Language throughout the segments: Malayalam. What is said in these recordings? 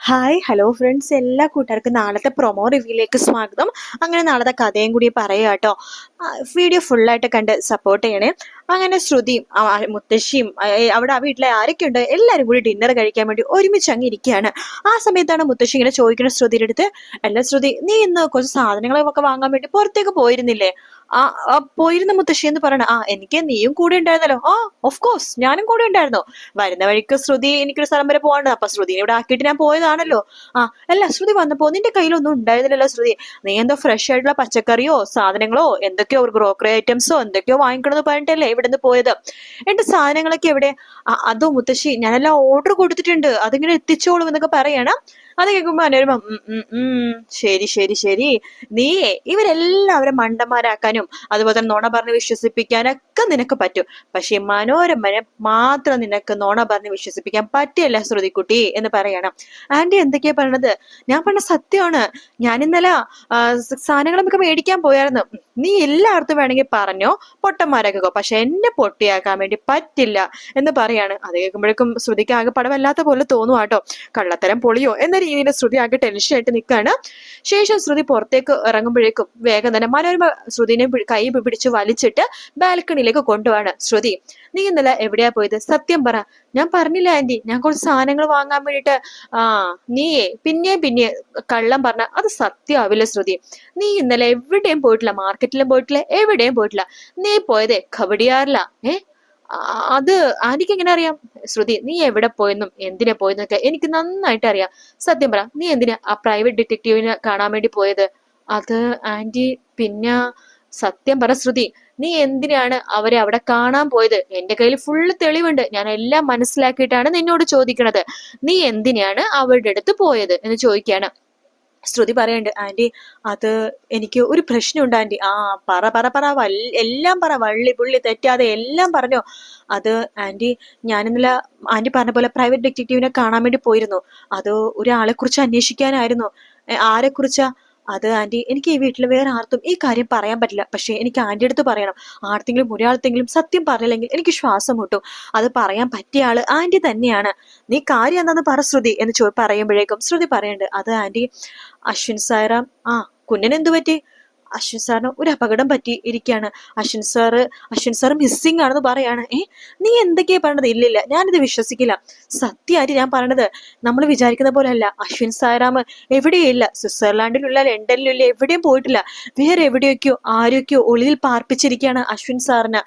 ഹായ് ഹലോ ഫ്രണ്ട്സ്, എല്ലാ കൂട്ടുകാർക്കും നാളത്തെ പ്രൊമോ റിവ്യൂയിലേക്ക് സ്വാഗതം. അങ്ങനെ നാളത്തെ കഥയും കൂടി പറയാം കേട്ടോ. വീഡിയോ ഫുള്ളായിട്ട് കണ്ട് സപ്പോർട്ട് ചെയ്യണേ. അങ്ങനെ ശ്രുതിയും മുത്തശ്ശിയും അവിടെ ആ വീട്ടിലെ ആരൊക്കെ ഉണ്ട് എല്ലാവരും കൂടി ഡിന്നർ കഴിക്കാൻ വേണ്ടി ഒരുമിച്ച് അങ്ങ് ഇരിക്കുകയാണ്. ആ സമയത്താണ് മുത്തശ്ശി ഇങ്ങനെ ചോദിക്കുന്ന ശ്രുതിയുടെ അടുത്ത്, അല്ല ശ്രുതി, നീ ഇന്ന് കുറച്ച് സാധനങ്ങളൊക്കെ വാങ്ങാൻ വേണ്ടി പുറത്തേക്ക് പോയിരുന്നില്ലേ? ആ പോയിരുന്ന മുത്തശ്ശി എന്ന് പറയണ, എനിക്ക് നീയും കൂടെ ഉണ്ടായിരുന്നല്ലോ. ഓഫ് കോഴ്സ് ഞാനും കൂടെ ഉണ്ടായിരുന്നു. വരുന്ന വഴിക്ക് ശ്രുതി എനിക്കൊരു സ്ഥലം വരെ പോകാണ്ട്, അപ്പൊ ശ്രുതിനെ ഇവിടെ ആക്കിയിട്ട് ഞാൻ പോയതാണല്ലോ. അല്ല ശ്രുതി വന്നപ്പോ നിന്റെ കയ്യിലൊന്നും ഉണ്ടായിരുന്നില്ലല്ലോ ശ്രുതി. നീ എന്തോ ഫ്രഷ് ആയിട്ടുള്ള പച്ചക്കറിയോ സാധനങ്ങളോ എന്തൊക്കെയോ ഗ്രോക്കറി ഐറ്റംസോ എന്തൊക്കെയോ വാങ്ങിക്കണമെന്ന് പറഞ്ഞിട്ടല്ലേ ഇവിടെ നിന്ന് പോയത്. എന്റെ സാധനങ്ങളൊക്കെ എവിടെ? അതോ മുത്തശ്ശി, ഞാനെല്ലാം ഓർഡർ കൊടുത്തിട്ടുണ്ട്, അതിങ്ങനെ എത്തിച്ചോളും എന്നൊക്കെ പറയണം. അത് കേൾക്കുമ്പോ മനോരമ ശരി ശരി ശരി, നീയേ ഇവരെല്ലാവരും മണ്ടന്മാരാക്കാനും അതുപോലെ തന്നെ നുണ പറഞ്ഞ് വിശ്വസിപ്പിക്കാനൊക്കെ നിനക്ക് പറ്റും. പക്ഷെ മനോരമനെ മാത്രം നിനക്ക് നുണ പറഞ്ഞ് വിശ്വസിപ്പിക്കാൻ പറ്റില്ല ശ്രുതിക്കുട്ടി എന്ന് പറയണം. ആന്റി എന്തൊക്കെയാ പറയണത്? ഞാൻ പറഞ്ഞ സത്യമാണ്. ഞാൻ ഇന്നലെ സാധനങ്ങളൊക്കെ മേടിക്കാൻ പോയായിരുന്നു. നീ എല്ലായിടത്തും വേണമെങ്കിൽ പറഞ്ഞോ, പൊട്ടന്മാരാക്കോ, പക്ഷെ എന്നെ പൊട്ടിയാക്കാൻ വേണ്ടി പറ്റില്ല എന്ന് പറയാണ്. അത് കേൾക്കുമ്പോഴേക്കും ശ്രുതിക്ക് ആകെ പടമല്ലാത്ത പോലെ തോന്നുവാട്ടോ. കള്ളത്തരം പൊളിയോ എന്ന രീതിയിൽ ശ്രുതി ആകെ ടെൻഷൻ ആയിട്ട് നിൽക്കുകയാണ്. ശേഷം ശ്രുതി പുറത്തേക്ക് ഇറങ്ങുമ്പോഴേക്കും വേഗം തന്നെ മനോരമ ശ്രുതിനെ കൈ പിടിച്ച് വലിച്ചിട്ട് ബാൽക്കണിയിലേക്ക് കൊണ്ടുപോവാണ്. ശ്രുതി, നീ ഇന്നലെ എവിടെയാ പോയത്? സത്യം പറ. ഞാൻ പറഞ്ഞില്ല ആന്റി, ഞാൻ കുറച്ച് സാധനങ്ങൾ വാങ്ങാൻ വേണ്ടിട്ട്. നീയേ പിന്നെ കള്ളം പറഞ്ഞ അത് സത്യമാവില്ല ശ്രുതി. നീ ഇന്നലെ എവിടെയും പോയിട്ടില്ല, മാർക്കറ്റിലും പോയിട്ടില്ല, എവിടെയും പോയിട്ടില്ല. നീ പോയതേ ഖബഡിയാറില്ല. അത് ആന്റിക്ക് എങ്ങനെ അറിയാം? ശ്രുതി, നീ എവിടെ പോയെന്നും എന്തിനാ പോയെന്നൊക്കെ എനിക്ക് നന്നായിട്ട് അറിയാം. സത്യം പറ, നീ എന്തിനാ ആ പ്രൈവറ്റ് ഡിറ്റക്റ്റീവിനെ കാണാൻ വേണ്ടി പോയത്? അത് ആന്റി, പിന്നെ സത്യം പറ ശ്രുതി, നീ എന്തിനാണ് അവരെ അവിടെ കാണാൻ പോയത്? എന്റെ കയ്യിൽ ഫുള്ള് തെളിവുണ്ട്, ഞാൻ എല്ലാം മനസ്സിലാക്കിയിട്ടാണ് നിന്നോട് ചോദിക്കണത്. നീ എന്തിനാണ് അവരുടെ അടുത്ത് പോയത് എന്ന് ചോദിക്കാണ്. ശ്രുതി പറയണ്ട്, ആന്റി അത് എനിക്ക് ഒരു പ്രശ്നമുണ്ട് ആന്റി. പറ പറ പറ എല്ലാം പറ, വള്ളി പുള്ളി തെറ്റാതെ എല്ലാം പറഞ്ഞോ. അത് ആന്റി, ഞാൻ ഇന്നലെ ആന്റി പറഞ്ഞ പോലെ പ്രൈവറ്റ് ഡിറ്റക്റ്റീവിനെ കാണാൻ വേണ്ടി പോയിരുന്നു. അത് ഒരാളെ കുറിച്ച് അന്വേഷിക്കാനായിരുന്നു. ആരെ കുറിച്ചാ? അത് ആന്റി, എനിക്ക് ഈ വീട്ടിൽ വേറെ ആർക്കും ഈ കാര്യം പറയാൻ പറ്റില്ല. പക്ഷെ എനിക്ക് ആന്റി അടുത്ത് പറയണം. ആർക്കെങ്കിലും ഒരാളത്തെങ്കിലും സത്യം പറഞ്ഞില്ലെങ്കിൽ എനിക്ക് ശ്വാസം മുട്ടും. അത് പറയാൻ പറ്റിയ ആള് ആന്റി തന്നെയാണ്. നീ കാര്യം എന്താന്ന് പറ ശ്രുതി എന്ന് പറയുമ്പോഴേക്കും ശ്രുതി പറയണ്ട്, അത് ആന്റി, അശ്വിൻ സാറാം, കുഞ്ഞിന് എന്തു പറ്റി? അശ്വിൻ സാറിന് ഒരു അപകടം പറ്റി ഇരിക്കുകയാണ്. അശ്വിൻ സാറ് മിസ്സിംഗ് ആണെന്ന് പറയാണ്. നീ എന്തൊക്കെയാ പറഞ്ഞത്? ഇല്ലില്ല, ഞാനിത് വിശ്വസിക്കില്ല. സത്യമായിട്ട് ഞാൻ പറഞ്ഞത്. നമ്മൾ വിചാരിക്കുന്ന പോലെ അല്ല. അശ്വിൻ സാറാം എവിടെയില്ല, സ്വിറ്റ്സർലാൻഡിലുള്ള ലണ്ടനിലുള്ള എവിടെയും പോയിട്ടില്ല. വേറെ എവിടെയൊക്കെയോ ആരൊക്കെയോ ഒളിയിൽ പാർപ്പിച്ചിരിക്കുകയാണ് അശ്വിൻ സാറിന്.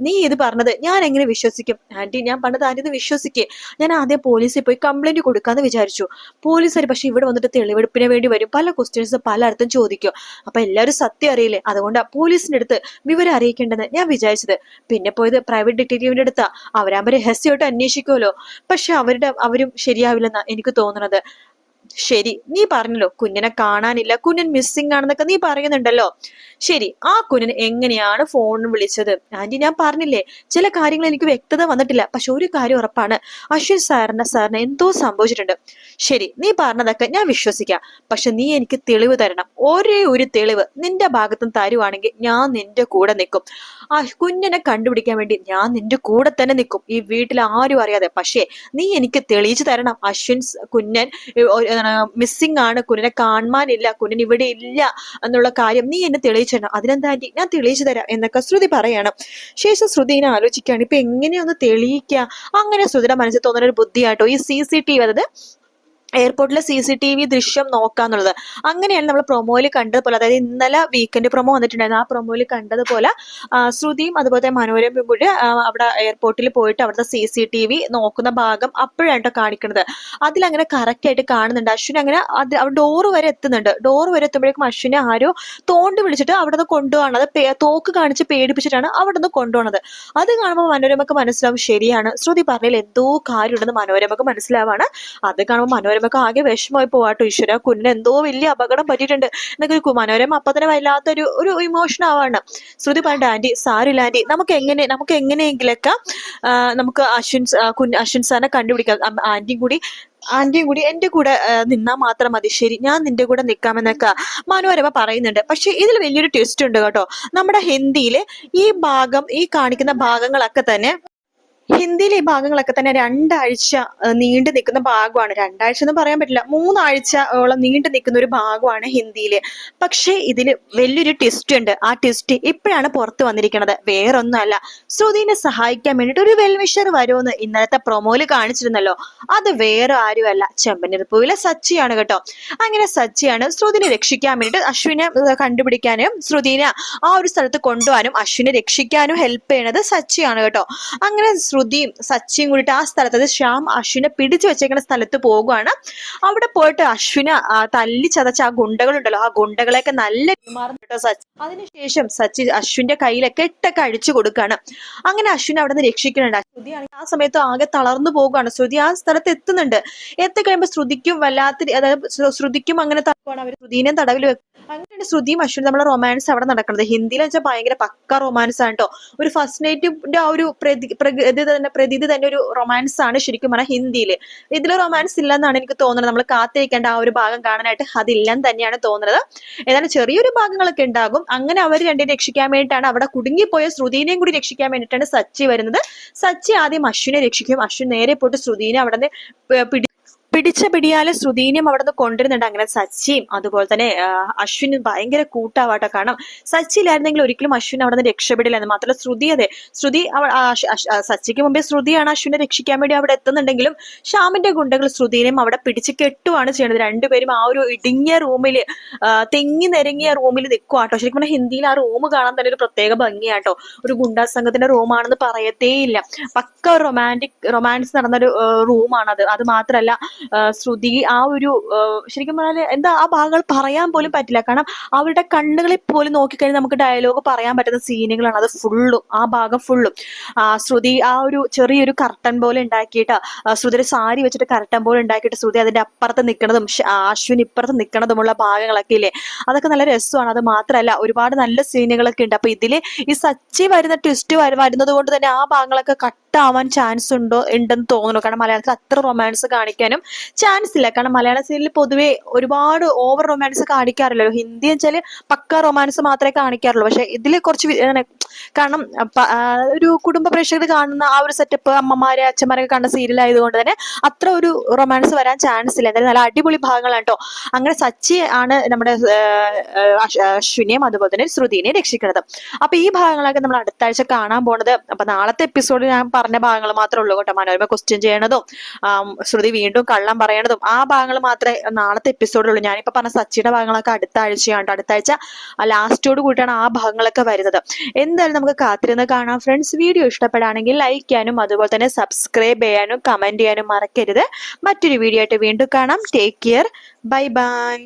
നീ ഇത് പറഞ്ഞത് ഞാൻ എങ്ങനെ വിശ്വസിക്കും? ആന്റി, ഞാൻ പറഞ്ഞത് ആന്റി ഇത് വിശ്വസിക്കേ. ഞാൻ ആദ്യം പോലീസിൽ പോയി കംപ്ലൈന്റ് കൊടുക്കാന്ന് വിചാരിച്ചു. പോലീസുകാർ പക്ഷെ ഇവിടെ വന്നിട്ട് തെളിവെടുപ്പിന് വേണ്ടി വരും, പല ക്വസ്റ്റ്യൻസ് പലയിടത്തും ചോദിക്കും. അപ്പൊ എല്ലാവരും സത്യം അറിയില്ലേ, അതുകൊണ്ടാ പോലീസിന്റെ അടുത്ത് വിവരം അറിയിക്കേണ്ടെന്ന് ഞാൻ വിചാരിച്ചത്. പിന്നെ പോയത് പ്രൈവറ്റ് ഡിറ്റക്റ്റീവിന്റെ അടുത്താ. അവരാകുമ്പോ രഹസ്യമായിട്ട് അന്വേഷിക്കുമല്ലോ. പക്ഷെ അവരും ശരിയാവില്ലെന്നാ എനിക്ക് തോന്നുന്നത്. ശരി, നീ പറഞ്ഞല്ലോ കുഞ്ഞിനെ കാണാനില്ല, കുഞ്ഞൻ മിസ്സിംഗ് ആണെന്നൊക്കെ നീ പറയുന്നുണ്ടല്ലോ. ശരി, ആ കുഞ്ഞൻ എങ്ങനെയാണ് ഫോൺ വിളിച്ചത്? ആന്റി, ഞാൻ പറഞ്ഞില്ലേ, ചില കാര്യങ്ങൾ എനിക്ക് വ്യക്തത വന്നിട്ടില്ല. പക്ഷെ ഒരു കാര്യം ഉറപ്പാണ്, അശ്വിൻ സാറിന് എന്തോ സംഭവിച്ചിട്ടുണ്ട്. ശരി, നീ പറഞ്ഞതൊക്കെ ഞാൻ വിശ്വസിക്കാം. പക്ഷെ നീ എനിക്ക് തെളിവ് തരണം. ഒരേ ഒരു തെളിവ് നിന്റെ ഭാഗത്തും തരുവാണെങ്കിൽ ഞാൻ നിന്റെ കൂടെ നിൽക്കും. ആ കുഞ്ഞിനെ കണ്ടുപിടിക്കാൻ വേണ്ടി ഞാൻ നിന്റെ കൂടെ തന്നെ നിൽക്കും, ഈ വീട്ടിൽ ആരും അറിയാതെ. പക്ഷേ നീ എനിക്ക് തെളിയിച്ചു തരണം, കുഞ്ഞൻ മിസ്സിംഗ് ആണ്, കുഞ്ഞിനെ കാണാനില്ല, കുഞ്ഞൻ ഇവിടെ ഇല്ല എന്നുള്ള കാര്യം നീ എന്നെ തെളിയിച്ചു തരണം. അതിനെന്താ ആന്റി, ഞാൻ തെളിയിച്ചു തരാം എന്നൊക്കെ ശ്രുതി പറയണം. ശേഷം ശ്രുതി ഇങ്ങനെ ആലോചിക്കുകയാണ്, ഇപ്പൊ എങ്ങനെയൊന്ന് തെളിയിക്കുക? അങ്ങനെ ശ്രുതിയുടെ മനസ്സിൽ തോന്നുന്ന ഒരു ബുദ്ധിയാട്ടോ ഈ CCTV, അതായത് എയർപോർട്ടിലെ CCTV ദൃശ്യം നോക്കാന്നുള്ളത്. അങ്ങനെയാണ് നമ്മൾ പ്രൊമോയിൽ കണ്ടതുപോലെ, അതായത് ഇന്നലെ വീക്കെൻഡ് പ്രൊമോ വന്നിട്ടുണ്ടായിരുന്നു. ആ പ്രൊമോയിൽ കണ്ടതുപോലെ ശ്രുതിയും അതുപോലെ മനോരമയും കൂടി അവിടെ എയർപോർട്ടിൽ പോയിട്ട് അവിടുത്തെ CCTV നോക്കുന്ന ഭാഗം അപ്പോഴാണ് കാണിക്കുന്നത്. അതിലങ്ങനെ കറക്റ്റ് ആയിട്ട് കാണുന്നുണ്ട്. അശ്വിൻ അങ്ങനെ ഡോറ് വരെ എത്തുന്നുണ്ട്. ഡോറ് വരെ എത്തുമ്പോഴേക്കും അശ്വിനെ ആരോ തോണ്ടി വിളിച്ചിട്ട് അവിടെ നിന്ന് കൊണ്ടുപോകണം. അത് തോക്ക് കാണിച്ച് പേടിപ്പിച്ചിട്ടാണ് അവിടെ നിന്ന് കൊണ്ടുപോകുന്നത്. അത് കാണുമ്പോൾ മനോരമക്ക് മനസ്സിലാവും, ശരിയാണ് ശ്രുതി പറഞ്ഞതിൽ എന്തോ കാര്യമുണ്ടെന്ന് മനോരമക്ക് മനസ്സിലാവാണ്. അത് കാണുമ്പോൾ മനോരമ ആകെ വിഷമമായി പോവാട്ടോ. ഈശ്വര, കുഞ്ഞിന് എന്തോ വലിയ അപകടം പറ്റിയിട്ടുണ്ട് എന്നൊക്കെ മനോരമ അപ്പൊ തന്നെ വല്ലാത്തൊരു ഇമോഷൻ ആവാണ്. ശ്രുതി പറഞ്ഞ, ആന്റി സാരില്ല ആന്റി, നമുക്ക് എങ്ങനെയെങ്കിലൊക്കെ നമുക്ക് അശ്വിൻ സാറിനെ കണ്ടുപിടിക്കാം. ആന്റിയും കൂടി എന്റെ കൂടെ നിന്നാ മാത്രം മതി. ശരി, ഞാൻ നിന്റെ കൂടെ നിൽക്കാമെന്നൊക്കെ മനോരമ പറയുന്നുണ്ട്. പക്ഷെ ഇതിൽ വലിയൊരു ട്വിസ്റ്റ് ഉണ്ട് കേട്ടോ. നമ്മുടെ ഹിന്ദിയില് ഈ കാണിക്കുന്ന ഭാഗങ്ങളൊക്കെ തന്നെ ഹിന്ദിയിലെ ഈ ഭാഗങ്ങളൊക്കെ തന്നെ രണ്ടാഴ്ച നീണ്ടു നിൽക്കുന്ന ഭാഗമാണ്. രണ്ടാഴ്ച എന്ന് പറയാൻ പറ്റില്ല, 3 ആഴ്ചയോളം നീണ്ടു നിൽക്കുന്ന ഒരു ഭാഗമാണ് ഹിന്ദിയില്. പക്ഷേ ഇതില് വലിയൊരു ട്വിസ്റ്റ് ഉണ്ട്. ആ ട്വിസ്റ്റ് ഇപ്പോഴാണ് പുറത്തു വന്നിരിക്കുന്നത്. വേറൊന്നുമല്ല, ശ്രുതിനെ സഹായിക്കാൻ വേണ്ടിട്ട് ഒരു വെൽവിഷർ വരുമെന്ന് ഇന്നലത്തെ പ്രൊമോയില് കാണിച്ചിരുന്നല്ലോ. അത് വേറെ ആരുമല്ല, ചെമ്പനീർപ്പൂവിലെ സച്ചിയാണ് കേട്ടോ. അങ്ങനെ സച്ചിയാണ് ശ്രുതിനെ രക്ഷിക്കാൻ വേണ്ടിട്ട് അശ്വിനെ കണ്ടുപിടിക്കാനും ശ്രുതിനെ ആ ഒരു സ്ഥലത്ത് കൊണ്ടുപോകാനും അശ്വിനെ രക്ഷിക്കാനും ഹെൽപ്പ് ചെയ്യണത് സച്ചിയാണ് കേട്ടോ. അങ്ങനെ ശ്രുതിയും സച്ചിയും കൂടിയിട്ട് ആ സ്ഥലത്ത് ശ്യാം അശ്വിനെ പിടിച്ചു വെച്ചേക്കുന്ന സ്ഥലത്ത് പോകുവാണ്. അവിടെ പോയിട്ട് അശ്വിനെ തല്ലി ചതച്ച ആ ഗുണ്ടകളുണ്ടല്ലോ, ആ ഗുണ്ടകളെയൊക്കെ നല്ല പെരുമാറുന്നു കേട്ടോ സച്ചി. അതിനുശേഷം സച്ചി അശ്വിന്റെ കയ്യിലെ കെട്ടൊക്കെ അഴിച്ചു കൊടുക്കുകയാണ്. അങ്ങനെ അശ്വിനെ അവിടെ നിന്ന് രക്ഷിക്കുന്നുണ്ട്. ശ്രുതിയാണെങ്കിൽ ആ സമയത്ത് ആകെ തളർന്നു പോകുകയാണ്. ശ്രുതി ആ സ്ഥലത്ത് എത്തുന്നുണ്ട്. എത്തിക്കഴിയുമ്പോൾ ശ്രുതിക്കും വല്ലാത്ത, അതായത് ശ്രുതിക്കും അങ്ങനെ തടവാണ്, അവർ ശ്രുതിനെയും തടവിൽ വെക്കും. അങ്ങനെയാണ് ശ്രുതിയും അശ്വിനും നമ്മളെ റൊമാൻസ് അവിടെ നടക്കുന്നത്. ഹിന്ദിയിൽ വെച്ചാൽ ഭയങ്കര പക്ക റൊമാൻസ് ആണ് കേട്ടോ. ഒരു ഫസ്റ്റ് നൈറ്റിന്റെ ആ ഒരു പ്രതീതി തന്നെ ഒരു റൊമാൻസ് ആണ് ശരിക്കും പറഞ്ഞാൽ ഹിന്ദിയിൽ. ഇതിൽ റൊമാൻസ് ഇല്ലെന്നാണ് എനിക്ക് തോന്നുന്നത്. നമ്മൾ കാത്തിരിക്കേണ്ട ആ ഒരു ഭാഗം കാണാനായിട്ട് അതില്ലെന്ന് തന്നെയാണ് തോന്നുന്നത്. ഏതായാലും ചെറിയൊരു ഭാഗങ്ങളൊക്കെ ഉണ്ടാകും. അങ്ങനെ അവർ രണ്ടിനെ രക്ഷിക്കാൻ വേണ്ടിയിട്ടാണ്, അവിടെ കുടുങ്ങിപ്പോയ ശ്രുതിനെയും കൂടി രക്ഷിക്കാൻ വേണ്ടിയിട്ടാണ് സച്ചി വരുന്നത്. സച്ചി ആദ്യം അശ്വിനെ രക്ഷിക്കും. അശ്വിൻ നേരെ പോയിട്ട് ശ്രുതിനെ അവിടെ നിന്ന് പിടിച്ച പിടിയാല് ശ്രുതിനെയും അവിടെ നിന്ന് കൊണ്ടുവരുന്നുണ്ട്. അങ്ങനെ സച്ചിയും അതുപോലെ തന്നെ അശ്വിനും ഭയങ്കര കൂട്ടാവാട്ടോ. കാരണം സച്ചിയിലായിരുന്നെങ്കിൽ ഒരിക്കലും അശ്വിൻ അവിടെ നിന്ന് രക്ഷപ്പെടില്ലെന്ന്. മാത്രമല്ല ശ്രുതി, അതെ ശ്രുതി സച്ചിക്ക് മുമ്പേ ശ്രുതിയാണ് അശ്വിനെ രക്ഷിക്കാൻ വേണ്ടി അവിടെ എത്തുന്നുണ്ടെങ്കിലും ശ്യാമിന്റെ ഗുണ്ടകൾ ശ്രുതിനെയും അവിടെ പിടിച്ച് കെട്ടുവാണ് ചെയ്യുന്നത്. രണ്ടുപേരും ആ ഒരു ഇടുങ്ങിയ റൂമില്, തെങ്ങി നിരങ്ങിയ റൂമിൽ നിൽക്കുവാട്ടോ. ശരിക്കും പറഞ്ഞാൽ ഹിന്ദിയിൽ ആ റൂം കാണാൻ തന്നെ ഒരു പ്രത്യേക ഭംഗിയാട്ടോ. ഒരു ഗുണ്ടാ സംഘത്തിന്റെ റൂമാണെന്ന് പറയത്തേയില്ല. പക്ക റൊമാൻസ് നടന്നൊരു റൂമാണത്. അത് മാത്രല്ല ശ്രുതി ആ ഒരു ശരിക്കും പറഞ്ഞാല് എന്താ ആ ഭാഗങ്ങൾ പറയാൻ പോലും പറ്റില്ല. കാരണം അവരുടെ കണ്ണുകളിൽ പോലും നോക്കിക്കഴിഞ്ഞാൽ നമുക്ക് ഡയലോഗ് പറയാൻ പറ്റുന്ന സീനുകളാണ് അത് ഫുള്ളും. ആ ഭാഗം ഫുള്ളും ശ്രുതി ആ ഒരു ചെറിയൊരു കർട്ടൻ പോലെ ഉണ്ടാക്കിയിട്ട്, ശ്രുതിയുടെ സാരി വെച്ചിട്ട് കർട്ടൻ പോലെ ഉണ്ടാക്കിയിട്ട് ശ്രുതി അതിന്റെ അപ്പുറത്ത് നിൽക്കുന്നതും അശ്വിൻ ഇപ്പുറത്ത് നിൽക്കുന്നതുമുള്ള ഭാഗങ്ങളൊക്കെ ഇല്ലേ, അതൊക്കെ നല്ല രസമാണ്. അത് മാത്രമല്ല ഒരുപാട് നല്ല സീനുകളൊക്കെ ഉണ്ട്. അപ്പൊ ഇതില് ഈ സച്ചി വരുന്ന ട്വിസ്റ്റ് വരുന്നത് കൊണ്ട് തന്നെ ആ ഭാഗങ്ങളൊക്കെ കട്ടാവാൻ ചാൻസ് ഉണ്ടെന്ന് തോന്നുന്നു. കാരണം മലയാളത്തിൽ അത്ര റൊമാൻസ് കാണിക്കാനും ചാൻസ് ഇല്ല. കാരണം മലയാള സീരിയലിൽ പൊതുവെ ഒരുപാട് ഓവർ റൊമാൻസ് കാണിക്കാറില്ലല്ലോ. ഹിന്ദി വെച്ചാല് പക്ക റൊമാൻസ് മാത്രമേ കാണിക്കാറുള്ളൂ. പക്ഷെ ഇതിൽ കുറച്ച് കാരണം ഒരു കുടുംബ പ്രേക്ഷകർ കാണുന്ന ആ ഒരു സെറ്റപ്പ്, അമ്മമാരെ അച്ഛന്മാരൊക്കെ കാണുന്ന സീരിയൽ ആയതുകൊണ്ട് തന്നെ അത്ര ഒരു റൊമാൻസ് വരാൻ ചാൻസ് ഇല്ല. എന്തായാലും നല്ല അടിപൊളി ഭാഗങ്ങളാണ് കേട്ടോ. അങ്ങനെ സച്ചി ആണ് നമ്മുടെ അശ്വിനെയും അതുപോലെ തന്നെ ശ്രുതിനെയും രക്ഷിക്കുന്നത്. അപ്പൊ ഈ ഭാഗങ്ങളൊക്കെ നമ്മൾ അടുത്ത ആഴ്ച കാണാൻ പോണത്. അപ്പൊ നാളത്തെ എപ്പിസോഡിൽ ഞാൻ പറഞ്ഞ ഭാഗങ്ങൾ മാത്രമേ ഉള്ളൂ കേട്ടോ. മനോരമ ക്വസ്റ്റ്യൻ ചെയ്യണതും ശ്രുതി വീണ്ടും കള്ളം പറയണതും ആ ഭാഗങ്ങൾ മാത്രമേ നാളത്തെ എപ്പിസോഡിലുള്ളൂ. ഞാനിപ്പോ പറഞ്ഞ സച്ചിയുടെ ഭാഗങ്ങളൊക്കെ അടുത്ത ആഴ്ചയാണ്. അടുത്ത ആഴ്ച ലാസ്റ്റോട് കൂടിയിട്ടാണ് ആ ഭാഗങ്ങളൊക്കെ വരുന്നത്. എന്തായാലും നമുക്ക് കാത്തിരുന്ന് കാണാം ഫ്രണ്ട്സ്. വീഡിയോ ഇഷ്ടപ്പെടുകയാണെങ്കിൽ ലൈക്ക് ചെയ്യാനും അതുപോലെ തന്നെ സബ്സ്ക്രൈബ് ചെയ്യാനും കമന്റ് ചെയ്യാനും മറക്കരുത്. മറ്റൊരു വീഡിയോ ആയിട്ട് വീണ്ടും കാണാം. Take care. Bye bye.